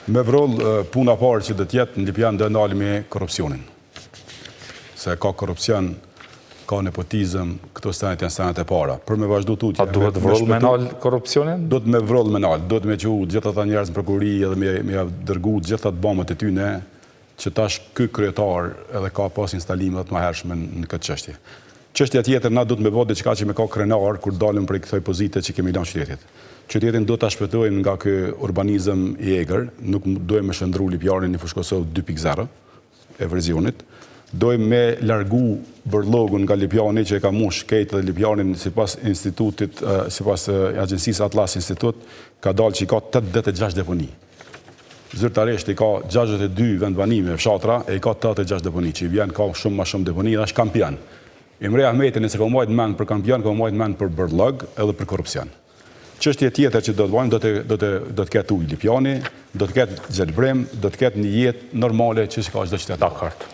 Me vroll puna parë që do të jetë në Lipjan do ndalë me korrupsionin. Se ka korrupsion, ka nepotizëm, këto stanet janë stanet e para. Për me vazhdu tutje. A duhet vroll me ndalë korrupsionin? Do të me vroll me ndalë, do të me quhu gjithë ata njerëz në prokurori edhe me dërgu gjithë ato bamët e tyne, që tash ky kryetar edhe ka pas instalime të mëhershme në këtë çështje. Çështja tjetër na do të me bëjë diçka që me ka krenar kur dalim prej kësaj pozite që kemi lënë qytetit. Qytetin do ta shpëtojmë nga ky urbanizëm i egër, nuk dojmë me shndru Lipjanin në Fushë Kosovë 2.0 e verzionit. Dojmë me largu bërlogun nga Lipjani që e ka mush këtë dhe Lipjanin sipas institutit, sipas agjencisë Atlas Institut, ka dalë që i ka 86 deponi. Zyrtarisht i ka 62 vendbanime fshatra e i ka 86 deponi, që i vjen ka shumë ma shumë deponi dhe është kampion. Imre Ahmeti nëse ka majtë mend për kampion, ka majtë mend për bërlog edhe për korrupsion. Çështje tjetër që do të bëjmë, do të ketë ujë Lipjani, do të ketë gjelbrim, do të ketë një jetë normale që ka çdo qytetar.